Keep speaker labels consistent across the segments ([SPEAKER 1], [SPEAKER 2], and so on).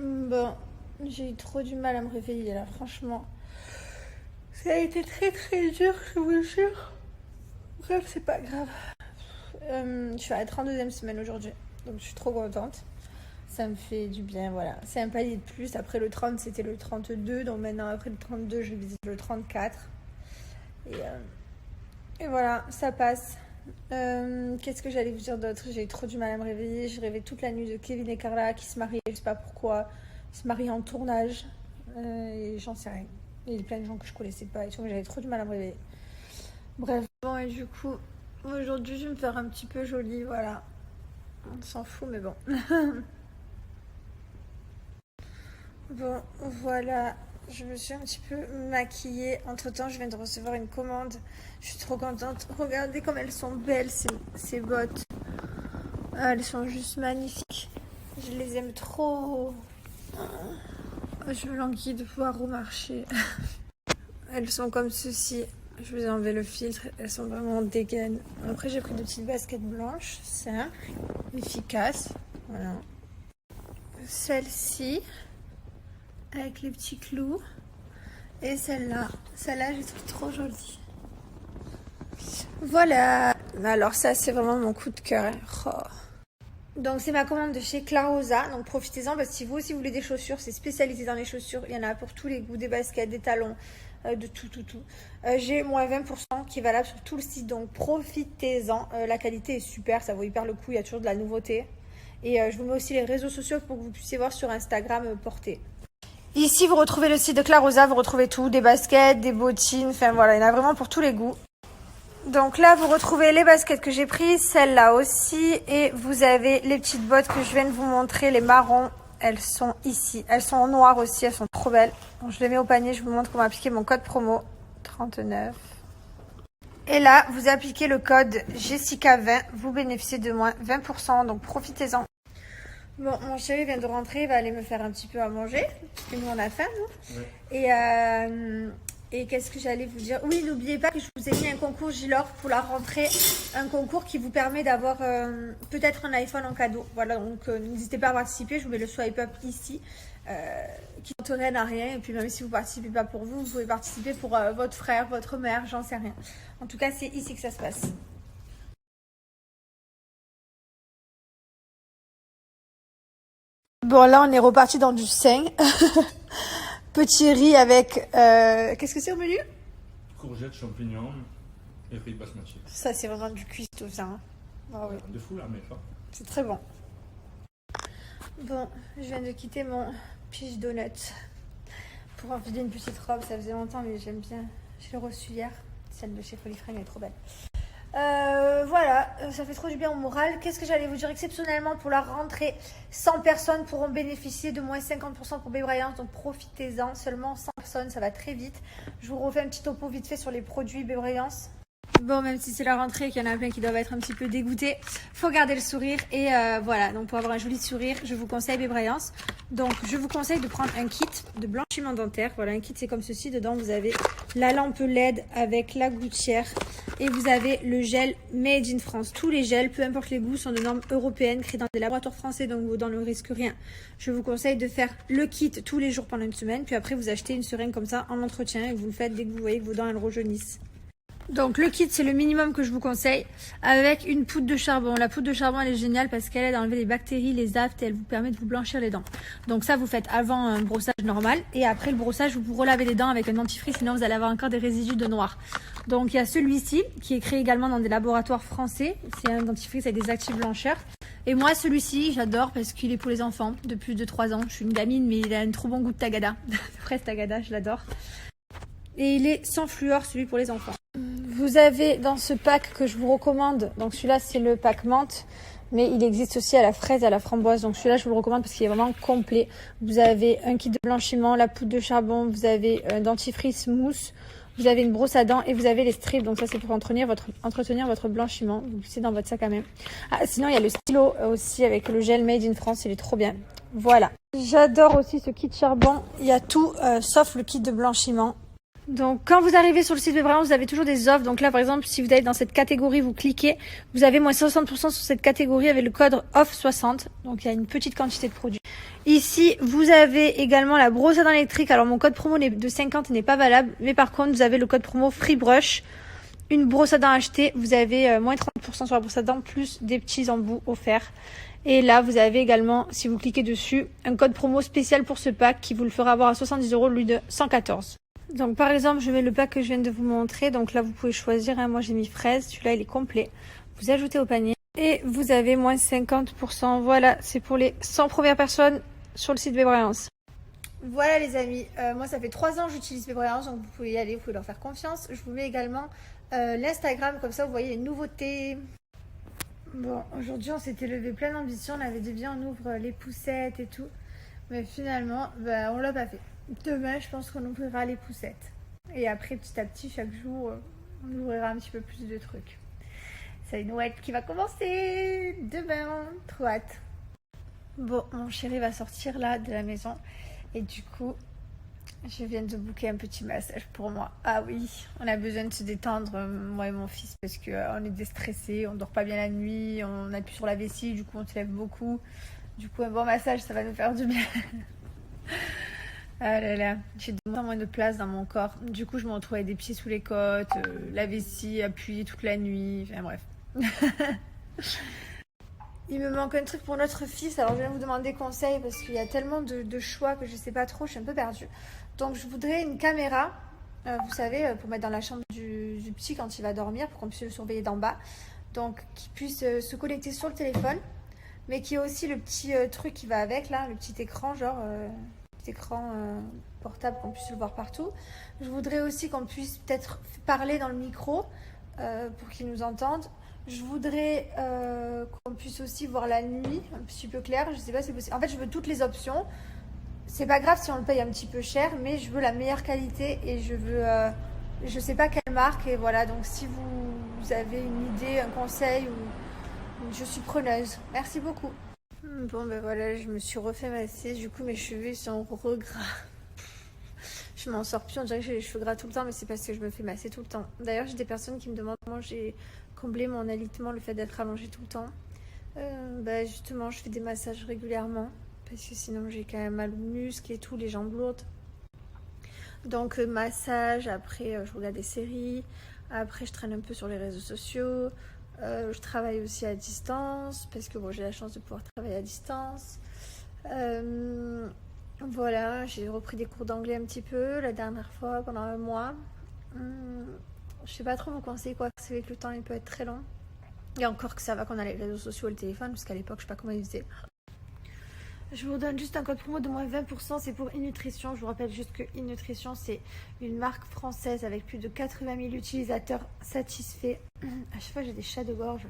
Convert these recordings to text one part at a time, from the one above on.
[SPEAKER 1] Bon, j'ai eu trop du mal à me réveiller là, franchement. Ça a été très très dur, je vous jure. Bref, c'est pas grave. Je suis à la 32e semaine aujourd'hui, donc je suis trop contente. Ça me fait du bien, voilà. C'est un palier de plus. Après le 30, c'était le 32. Donc maintenant, après le 32, je visite le 34. Et voilà, ça passe. Qu'est-ce que j'allais vous dire d'autre? J'ai eu trop du mal à me réveiller. J'ai rêvé toute la nuit de Kevin et Carla qui se mariaient. Je sais pas pourquoi. Ils se marient en tournage. Et j'en sais rien. Il y a plein de gens que je connaissais pas et tout. Mais j'avais trop du mal à me réveiller. Bref. Bon, et du coup, aujourd'hui, je vais me faire un petit peu jolie. Voilà. On s'en fout, mais bon. Bon, voilà, je me suis un petit peu maquillée. Entre-temps, je viens de recevoir une commande. Je suis trop contente. Regardez comme elles sont belles, ces bottes. Elles sont juste magnifiques. Je les aime trop. Je languis de pouvoir remarcher. Elles sont comme ceci. Je vous ai enlevé le filtre. Elles sont vraiment dégaines. Après, j'ai pris de petites baskets blanches, simples, efficaces. Voilà. Celle-ci, avec les petits clous. Et celle-là, je trouve trop jolie. Voilà. Alors ça, c'est vraiment mon coup de cœur. Hein. Oh. Donc c'est ma commande de chez Clarosa. Donc profitez-en parce que si vous aussi voulez des chaussures, c'est spécialisé dans les chaussures. Il y en a pour tous les goûts, des baskets, des talons, de tout. J'ai moins 20% qui est valable sur tout le site. Donc profitez-en. La qualité est super, ça vaut hyper le coup. Il y a toujours de la nouveauté. Et je vous mets aussi les réseaux sociaux pour que vous puissiez voir sur Instagram porter. Ici, vous retrouvez le site de Clarosa, vous retrouvez tout, des baskets, des bottines, enfin voilà, il y en a vraiment pour tous les goûts. Donc là, vous retrouvez les baskets que j'ai prises, celles-là aussi, et vous avez les petites bottes que je viens de vous montrer, les marrons, elles sont ici. Elles sont en noir aussi, elles sont trop belles. Donc, je les mets au panier, je vous montre comment appliquer mon code promo, 39. Et là, vous appliquez le code Jessica20, vous bénéficiez de moins 20%, donc profitez-en. Bon, mon chéri vient de rentrer, il va aller me faire un petit peu à manger, parce que nous on a faim, nous. Ouais. Et qu'est-ce que j'allais vous dire? Oui, n'oubliez pas que je vous ai mis un concours Gilor pour la rentrée, un concours qui vous permet d'avoir peut-être un iPhone en cadeau. Voilà, donc n'hésitez pas à participer, je vous mets le swipe up ici, qui n'entraîne à rien. Et puis même si vous ne participez pas pour vous, vous pouvez participer pour votre frère, votre mère, j'en sais rien. En tout cas, c'est ici que ça se passe. Bon, là, on est reparti dans du sain. Petit riz avec... Qu'est-ce que c'est au menu?
[SPEAKER 2] Courgettes, champignons et riz basmati.
[SPEAKER 1] Ça, c'est vraiment du cuistot, ça. Hein. Oh, oui.
[SPEAKER 2] De fou, la mec. Hein.
[SPEAKER 1] C'est très bon. Bon, je viens de quitter mon Peach Donut pour enfiler une petite robe. Ça faisait longtemps, mais j'aime bien. Je l'ai reçue hier. Celle de chez Foliframe, elle est trop belle. Voilà, ça fait trop du bien au moral. Qu'est-ce que j'allais vous dire? Exceptionnellement, pour la rentrée, 100 personnes pourront bénéficier de moins 50% pour Bébrayance. Donc profitez-en, seulement 100 personnes, ça va très vite. Je vous refais un petit topo vite fait sur les produits Bébrayance. Bon, même si c'est la rentrée et qu'il y en a plein qui doivent être un petit peu dégoûtés, faut garder le sourire. Et voilà, donc pour avoir un joli sourire, je vous conseille Bébrayance. Donc je vous conseille de prendre un kit de blanchiment dentaire. Voilà, un kit c'est comme ceci. Dedans vous avez la lampe LED avec la gouttière. Et vous avez le gel Made in France. Tous les gels, peu importe les goûts, sont de normes européennes, créés dans des laboratoires français, donc vos dents ne risquent rien. Je vous conseille de faire le kit tous les jours pendant une semaine. Puis après vous achetez une seringue comme ça en entretien et vous le faites dès que vous voyez que vos dents elles rajeunissent. Donc le kit c'est le minimum que je vous conseille avec une poudre de charbon. La poudre de charbon elle est géniale parce qu'elle aide à enlever les bactéries, les aftes et elle vous permet de vous blanchir les dents. Donc ça vous faites avant un brossage normal et après le brossage vous relavez les dents avec un dentifrice sinon vous allez avoir encore des résidus de noir. Donc il y a celui-ci qui est créé également dans des laboratoires français. C'est un dentifrice avec des actifs blancheurs. Et moi celui-ci j'adore parce qu'il est pour les enfants de plus de 3 ans. Je suis une gamine mais il a un trop bon goût de tagada. Fraise tagada, je l'adore. Et il est sans fluor celui pour les enfants. Vous avez dans ce pack que je vous recommande, donc celui-là c'est le pack menthe, mais il existe aussi à la fraise et à la framboise. Donc celui-là je vous le recommande parce qu'il est vraiment complet. Vous avez un kit de blanchiment, la poudre de charbon, vous avez un dentifrice mousse, vous avez une brosse à dents et vous avez les strips. Donc ça c'est pour entretenir votre blanchiment. C'est dans votre sac à main. Ah, sinon il y a le stylo aussi avec le gel Made in France, il est trop bien. Voilà. J'adore aussi ce kit charbon. Il y a tout sauf le kit de blanchiment. Donc quand vous arrivez sur le site Webbrand, vous avez toujours des offres. Donc là par exemple, si vous allez dans cette catégorie, vous cliquez, vous avez moins 60% sur cette catégorie avec le code OFF60. Donc il y a une petite quantité de produits. Ici, vous avez également la brosse à dents électrique. Alors mon code promo de 50 n'est pas valable, mais par contre, vous avez le code promo FreeBrush. Une brosse à dents achetée, vous avez moins 30% sur la brosse à dents, plus des petits embouts offerts. Et là, vous avez également, si vous cliquez dessus, un code promo spécial pour ce pack qui vous le fera avoir à 70 € au lieu de 114. Donc par exemple, je mets le pack que je viens de vous montrer. Donc là, vous pouvez choisir. Moi, j'ai mis fraise. Celui-là, il est complet. Vous ajoutez au panier. Et vous avez moins 50%. Voilà, c'est pour les 100 premières personnes sur le site Webbrand. Voilà les amis, moi ça fait 3 ans que j'utilise Webbrand, donc vous pouvez y aller, vous pouvez leur faire confiance. Je vous mets également l'Instagram, comme ça vous voyez les nouveautés. Bon, aujourd'hui on s'était levé plein d'ambition, on avait dit bien on ouvre les poussettes et tout. Mais finalement, on l'a pas fait. Demain je pense qu'on ouvrira les poussettes. Et après petit à petit, chaque jour, on ouvrira un petit peu plus de trucs. C'est Noël qui va commencer demain, trop hâte. Bon, mon chéri va sortir là de la maison. Et du coup, je viens de booker un petit massage pour moi. Ah oui, on a besoin de se détendre, moi et mon fils, parce qu'on est déstressés, on dort pas bien la nuit, on appuie sur la vessie, du coup on se lève beaucoup. Du coup, un bon massage, ça va nous faire du bien. Ah là là, j'ai de moins en moins de place dans mon corps. Du coup, je me retrouve avec des pieds sous les côtes, la vessie appuyée toute la nuit, enfin bref. Il me manque un truc pour notre fils, alors je viens vous demander conseil parce qu'il y a tellement de choix que je sais pas trop, je suis un peu perdue. Donc je voudrais une caméra, vous savez, pour mettre dans la chambre du petit quand il va dormir, pour qu'on puisse le surveiller d'en bas. Donc qui puisse se connecter sur le téléphone, mais qui ait aussi le petit truc qui va avec là, le petit écran, genre petit écran portable, qu'on puisse le voir partout. Je voudrais aussi qu'on puisse peut-être parler dans le micro pour qu'il nous entende. Je voudrais qu'on puisse aussi voir la nuit, un petit peu clair. Je sais pas si c'est possible. En fait, je veux toutes les options. C'est pas grave si on le paye un petit peu cher, mais je veux la meilleure qualité et je veux, je sais pas quelle marque. Et voilà, donc si vous avez une idée, un conseil, je suis preneuse. Merci beaucoup. Bon, ben voilà, je me suis refait masser. Du coup, mes cheveux sont regras. Je m'en sors plus, on dirait que j'ai les cheveux gras tout le temps, mais c'est parce que je me fais masser tout le temps. D'ailleurs, j'ai des personnes qui me demandent comment j'ai comblé mon alitement, le fait d'être allongée tout le temps. Justement, je fais des massages régulièrement, parce que sinon j'ai quand même mal aux muscles et tout, les jambes lourdes. Donc massage, après je regarde des séries, après je traîne un peu sur les réseaux sociaux, je travaille aussi à distance, parce que bon, j'ai la chance de pouvoir travailler à distance. Voilà, j'ai repris des cours d'anglais un petit peu la dernière fois pendant un mois. Je sais pas trop vous conseiller quoi, c'est que le temps il peut être très long. Et encore que ça va qu'on a les réseaux sociaux et le téléphone, parce qu'à l'époque je sais pas comment ils faisaient. Je vous donne juste un code promo de moins 20%, c'est pour Innutrition. Je vous rappelle juste que Innutrition c'est une marque française avec plus de 80 000 utilisateurs satisfaits. À chaque fois j'ai des chats de gorge.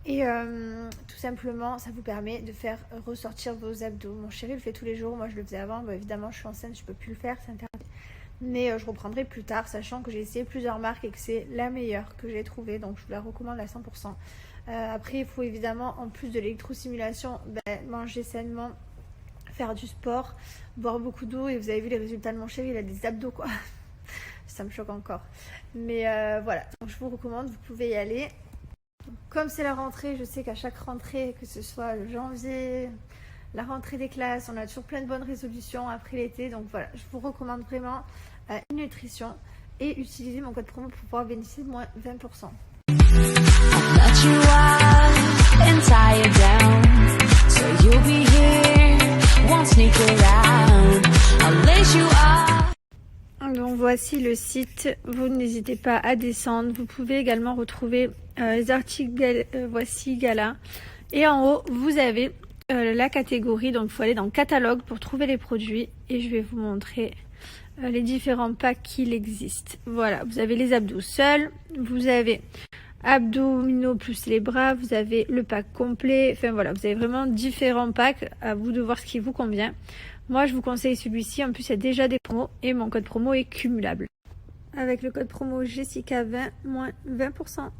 [SPEAKER 1] Et tout simplement, ça vous permet de faire ressortir vos abdos. Mon chéri le fait tous les jours, moi je le faisais avant. Évidemment, je suis enceinte, je peux plus le faire, c'est interdit. Mais je reprendrai plus tard, sachant que j'ai essayé plusieurs marques et que c'est la meilleure que j'ai trouvée. Donc je vous la recommande à 100%. Après, il faut évidemment, en plus de l'électrostimulation, manger sainement, faire du sport, boire beaucoup d'eau. Et vous avez vu les résultats de mon chéri, il a des abdos quoi. Ça me choque encore. Mais voilà, donc je vous recommande, vous pouvez y aller. Comme c'est la rentrée, je sais qu'à chaque rentrée, que ce soit le janvier, la rentrée des classes, on a toujours plein de bonnes résolutions après l'été. Donc voilà, je vous recommande vraiment Innutrition et utilisez mon code promo pour pouvoir bénéficier de moins 20%. Donc voici le site, vous n'hésitez pas à descendre. Vous pouvez également retrouver les articles, voici Gala. Et en haut, vous avez la catégorie, donc il faut aller dans catalogue pour trouver les produits. Et je vais vous montrer les différents packs qu'il existe. Voilà, vous avez les abdos seuls, vous avez abdominaux plus les bras, vous avez le pack complet. Enfin voilà, vous avez vraiment différents packs, à vous de voir ce qui vous convient. Moi, je vous conseille celui-ci. En plus, il y a déjà des promos et mon code promo est cumulable. Avec le code promo Jessica20, moins 20%.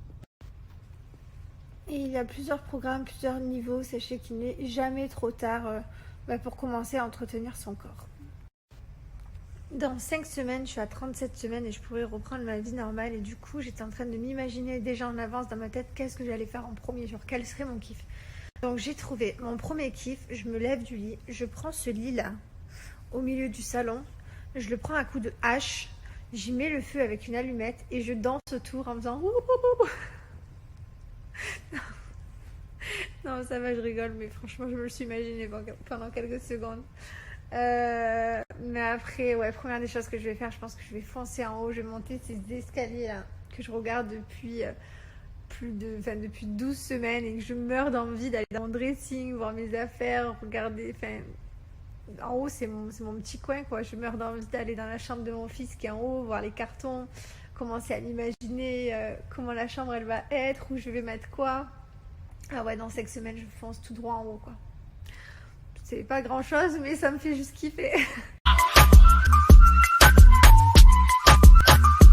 [SPEAKER 1] Et il y a plusieurs programmes, plusieurs niveaux. Sachez qu'il n'est jamais trop tard pour commencer à entretenir son corps. Dans 5 semaines, je suis à 37 semaines et je pourrais reprendre ma vie normale. Et du coup, j'étais en train de m'imaginer déjà en avance dans ma tête qu'est-ce que j'allais faire en premier jour, quel serait mon kiff. Donc j'ai trouvé mon premier kiff, je me lève du lit, je prends ce lit-là au milieu du salon, je le prends à coups de hache, j'y mets le feu avec une allumette et je danse autour en faisant ouh, ouh, ouh. Non, ça va, je rigole, mais franchement, je me le suis imaginé pendant quelques secondes. Mais après, ouais, première des choses que je vais faire, je pense que je vais foncer en haut, je vais monter ces escaliers là que je regarde depuis depuis 12 semaines et que je meurs d'envie d'aller dans mon dressing, voir mes affaires, regarder, en haut c'est mon petit coin quoi, je meurs d'envie d'aller dans la chambre de mon fils qui est en haut, voir les cartons, commencer à m'imaginer comment la chambre elle va être, où je vais mettre quoi. Ah ouais, dans 5 semaines je fonce tout droit en haut quoi. C'est pas grand chose mais ça me fait juste kiffer.